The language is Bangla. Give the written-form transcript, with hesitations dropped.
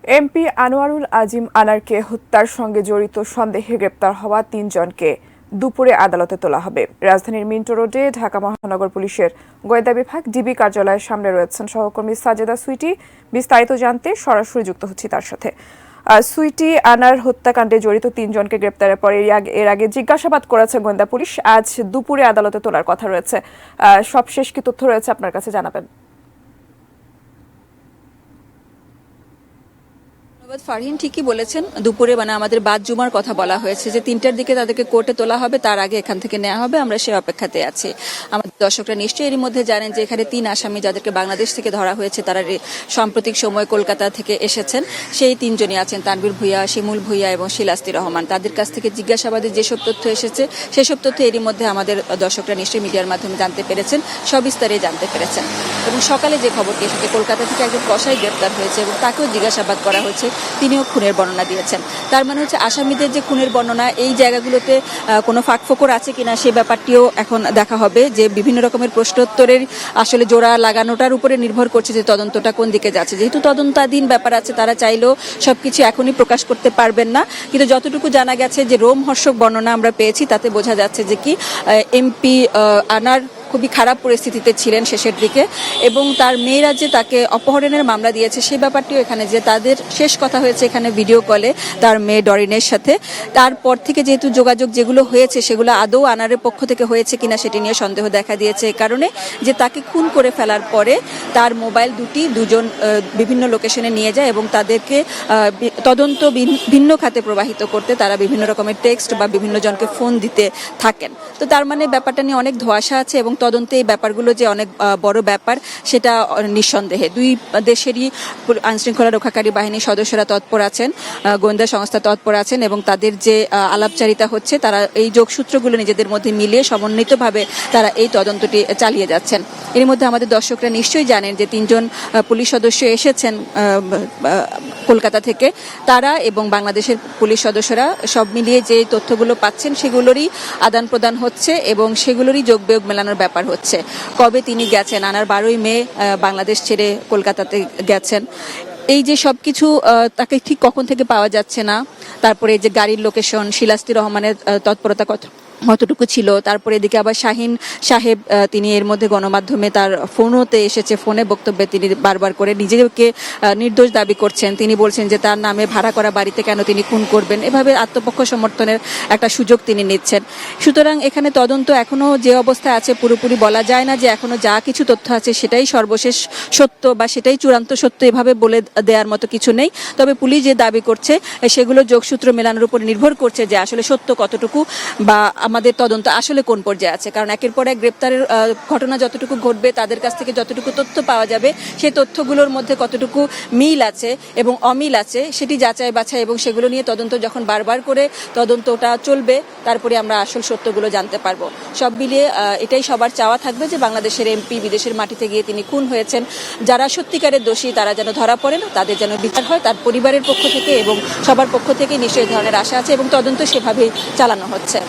এমপি আনোয়ারুল আজিম আনারকে হত্যার সঙ্গে জড়িত সন্দেহে গ্রেপ্তার হওয়া ৩ জনকে দুপুরে আদালতে তোলা হবে। রাজধানীর মিন্টো রোডে ঢাকা মহানগর পুলিশের গোয়েন্দা বিভাগ ডিবি কার্যালয়ের সামনে রয়েছেন সহকর্মী সাজেদা সুইটি। বিস্তারিত জানতে সরাসরি যুক্ত হচ্ছি তার সাথে। সুইটি, আনার হত্যাকাণ্ডে জড়িত ৩ জনকে গ্রেপ্তারের পর এর আগে জিজ্ঞাসাবাদ করেছে গোয়েন্দা পুলিশ। আজ দুপুরে আদালতে তোলার কথা রয়েছে। সবশেষ কি তথ্য রয়েছে আপনার কাছে জানাবেন? ফারহিন ঠিকই বলেছেন, দুপুরে আমাদের বাদ জুমার কথা বলা হয়েছে যে ৩টার দিকে তাদেরকে কোর্টে তোলা হবে, তার আগে এখান থেকে নেওয়া হবে। আমরা সে অপেক্ষাতে আছি। আমাদের দর্শকরা নিশ্চয়ই এর মধ্যে জানেন যে এখানে ৩ আসামি যাদেরকে বাংলাদেশ থেকে ধরা হয়েছে, তারা সাম্প্রতিক সময় কলকাতা থেকে এসেছেন। সেই 3 জনই আছেন তানভীর ভূঁইয়া, শিমুল ভূঁইয়া এবং শিলাস্তি রহমান। তাদের কাছ থেকে জিজ্ঞাসাবাদে যেসব তথ্য এসেছে সেসব তথ্য এরই মধ্যে আমাদের দর্শকরা নিশ্চয়ই মিডিয়ার মাধ্যমে জানতে পেরেছেন, সবিস্তারে জানতে পেরেছেন। এবং সকালে যে খবরটি এসেছে, কলকাতা থেকে একজন কসাই গ্রেপ্তার হয়েছে এবং তাকেও জিজ্ঞাসাবাদ করা হয়েছে, তিনিও খুনের বর্ণনা দিয়েছেন। তার মানে হচ্ছে আসামিদের যে খুনের বর্ণনা, এই জায়গাগুলোতে কোনো ফাঁকফোকর আছে কিনা সে ব্যাপারটিও এখন দেখা হবে। যে বিভিন্ন রকমের প্রশ্নোত্তরের আসলে জোড়া লাগানোটার উপরে নির্ভর করছে যে তদন্তটা কোন দিকে যাচ্ছে। যেহেতু তদন্তাধীন ব্যাপার আছে, তারা চাইলেও সবকিছু এখনই প্রকাশ করতে পারবেন না। কিন্তু যতটুকু জানা গেছে যে রোমহর্ষক বর্ণনা আমরা পেয়েছি, তাতে বোঝা যাচ্ছে যে কি এমপি আনার খুবই খারাপ পরিস্থিতিতে ছিলেন শেষের দিকে, এবং তার মেয়েরা যে তাকে অপহরণের মামলা দিয়েছে সেই ব্যাপারটিও এখানে, যে তাদের শেষ কথা হয়েছে এখানে ভিডিও কলে তার মেয়ে ডরিনের সাথে। তারপর থেকে যেহেতু যোগাযোগ যেগুলো হয়েছে সেগুলো আদৌ আনারের পক্ষ থেকে হয়েছে কিনা সেটি নিয়ে সন্দেহ দেখা দিয়েছে। এই কারণে যে তাকে খুন করে ফেলার পরে তার মোবাইল দুজন বিভিন্ন লোকেশনে নিয়ে যায় এবং তাদেরকে তদন্ত ভিন্ন খাতে প্রবাহিত করতে তারা বিভিন্ন রকমের টেক্সট বা বিভিন্ন জনকে ফোন দিতে থাকেন। তো তার মানে ব্যাপারটা নিয়ে অনেক ধোঁয়াশা আছে এবং তদন্তে এই ব্যাপারগুলো যে অনেক বড় ব্যাপার সেটা নিঃসন্দেহে। দুই দেশেরই আইনশৃঙ্খলা রক্ষাকারী বাহিনীর সদস্যরা তৎপর আছেন, গোয়েন্দা সংস্থা তৎপর আছেন এবং তাদের যে আলাপচারিতা হচ্ছে, তারা এই যোগসূত্রগুলো নিজেদের মধ্যে মিলিয়ে সমন্বিতভাবে তারা এই তদন্তটি চালিয়ে যাচ্ছেন। এর মধ্যে আমাদের দর্শকরা নিশ্চয়ই জানেন যে 3 জন পুলিশ সদস্য এসেছেন কলকাতা থেকে। তারা এবং বাংলাদেশের পুলিশ সদস্যরা সব মিলিয়ে যে তথ্যগুলো পাচ্ছেন সেগুলোরই আদান প্রদান হচ্ছে এবং সেগুলোরই যোগ বিয়োগ মেলানোর ব্যাপার হচ্ছে। কবে তিনি গেছেন, আনার 12ই মে বাংলাদেশ ছেড়ে কলকাতাতে গেছেন, এই যে সবকিছু তাকে ঠিক কখন থেকে পাওয়া যাচ্ছে না। তারপরে যে গাড়ির লোকেশন, শিলাস্তি রহমানের তৎপরতা কতটুকু ছিল। তারপরে এদিকে আবার শাহিন সাহেব, তিনি এর মধ্যে গণমাধ্যমে তার ফোনতে এসেছে, ফোনে বক্তব্যে তিনি বারবার করে নিজেকে নির্দোষ দাবি করছেন। তিনি বলছেন যে তার নামে ভাড়া করা বাড়িতে কেন তিনি খুন করবেন, এভাবে আত্মপক্ষ সমর্থনের একটা সুযোগ তিনি নিচ্ছেন। সুতরাং এখানে তদন্ত এখনো যে অবস্থায় আছে পুরোপুরি বলা যায় না যে এখনো যা কিছু তথ্য আছে সেটাই সর্বশেষ সত্য বা সেটাই চূড়ান্ত সত্য, এভাবে বলে দেওয়ার মতো কিছু নেই। তবে পুলিশ যে দাবি করছে সেগুলো যোগসূত্র মেলানোর উপর নির্ভর করছে যে আসলে সত্য কতটুকু বা আমাদের তদন্ত আসলে কোন পর্যায়ে আছে। কারণ একের পর এক গ্রেপ্তারের ঘটনা যতটুকু ঘটবে, তাদের কাছ থেকে যতটুকু তথ্য পাওয়া যাবে, সেই তথ্যগুলোর মধ্যে কতটুকু মিল আছে এবং অমিল আছে সেটি যাচাই বাছাই এবং সেগুলো নিয়ে তদন্ত যখন বারবার করে তদন্তটা চলবে, তারপরে আমরা আসল সত্যগুলো জানতে পারবো। সব মিলিয়ে এটাই সবার চাওয়া থাকবে যে বাংলাদেশের এমপি বিদেশের মাটিতে গিয়ে তিনি খুন হয়েছেন, যারা সত্যিকারের দোষী তারা যেন ধরা পড়েন, তাদের যেন বিচার হয়। তার পরিবারের পক্ষ থেকে এবং সবার পক্ষ থেকে নিশ্চয়ই ধরনের আশা আছে এবং তদন্ত সেভাবেই চালানো হচ্ছে।